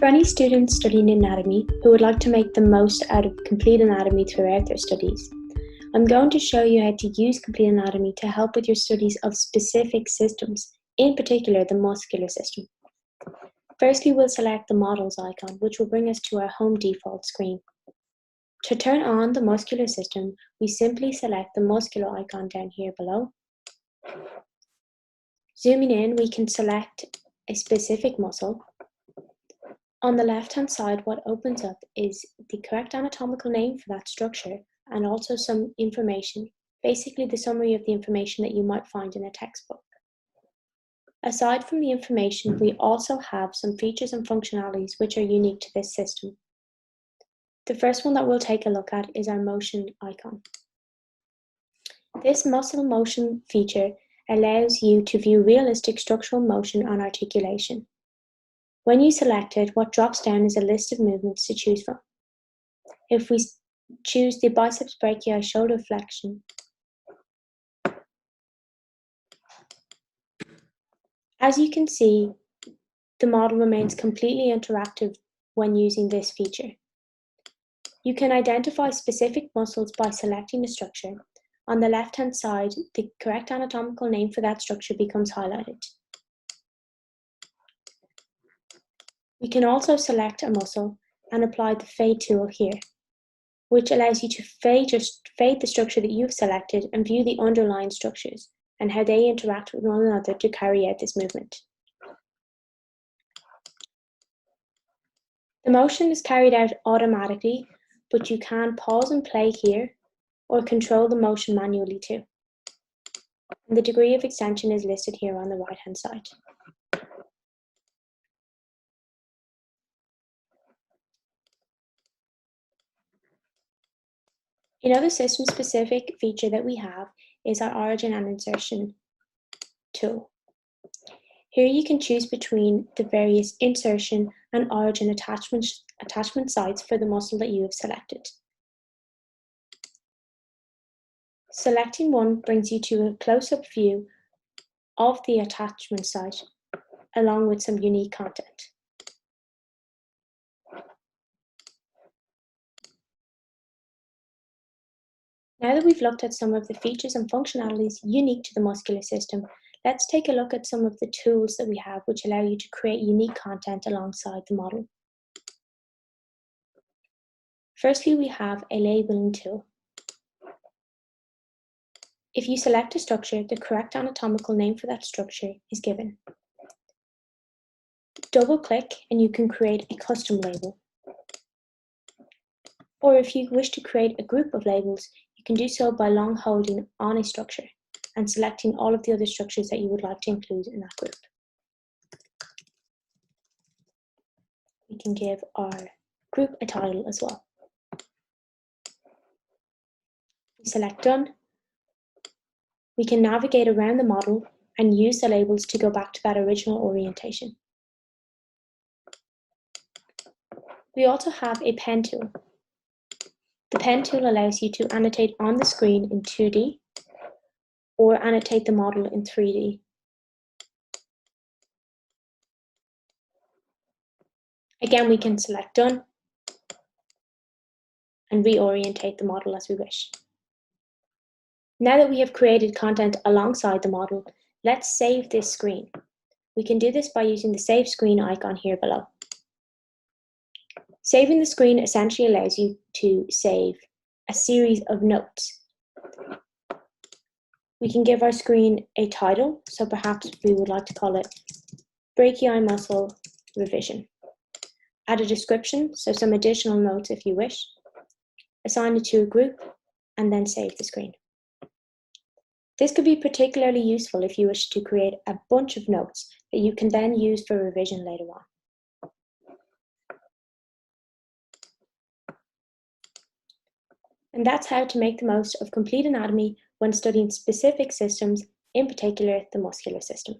For any students studying anatomy who would like to make the most out of complete anatomy throughout their studies, I'm going to show you how to use complete anatomy to help with your studies of specific systems, in particular the muscular system. Firstly, we'll select the models icon, which will bring us to our home default screen. To turn on the muscular system, we simply select the muscular icon down here below. Zooming in, we can select a specific muscle. On the left-hand side, what opens up is the correct anatomical name for that structure and also some information, basically the summary of the information that you might find in a textbook. Aside from the information, we also have some features and functionalities which are unique to this system. The first one that we'll take a look at is our motion icon. This muscle motion feature allows you to view realistic structural motion and articulation. When you select it, what drops down is a list of movements to choose from. If we choose the biceps brachii shoulder flexion, as you can see, the model remains completely interactive when using this feature. You can identify specific muscles by selecting the structure. On the left-hand side, the correct anatomical name for that structure becomes highlighted. We can also select a muscle and apply the fade tool here, which allows you to fade the structure that you've selected and view the underlying structures and how they interact with one another to carry out this movement. The motion is carried out automatically, but you can pause and play here or control the motion manually too. And the degree of extension is listed here on the right-hand side. Another system-specific feature that we have is our origin and insertion tool. Here you can choose between the various insertion and origin attachment sites for the muscle that you have selected. Selecting one brings you to a close-up view of the attachment site, along with some unique content. Now that we've looked at some of the features and functionalities unique to the muscular system, let's take a look at some of the tools that we have which allow you to create unique content alongside the model. Firstly, we have a labeling tool. If you select a structure, the correct anatomical name for that structure is given. Double-click and you can create a custom label. Or if you wish to create a group of labels, you can do so by long holding on a structure and selecting all of the other structures that you would like to include in that group. We can give our group a title as well. We select Done. We can navigate around the model and use the labels to go back to that original orientation. We also have a pen tool. The pen tool allows you to annotate on the screen in 2D or annotate the model in 3D. Again, we can select Done and reorientate the model as we wish. Now that we have created content alongside the model, let's save this screen. We can do this by using the Save Screen icon here below. Saving the screen essentially allows you to save a series of notes. We can give our screen a title, so perhaps we would like to call it Brachii Muscle Revision. Add a description, so some additional notes if you wish. Assign it to a group, and then save the screen. This could be particularly useful if you wish to create a bunch of notes that you can then use for revision later on. And that's how to make the most of complete anatomy when studying specific systems, in particular the muscular system.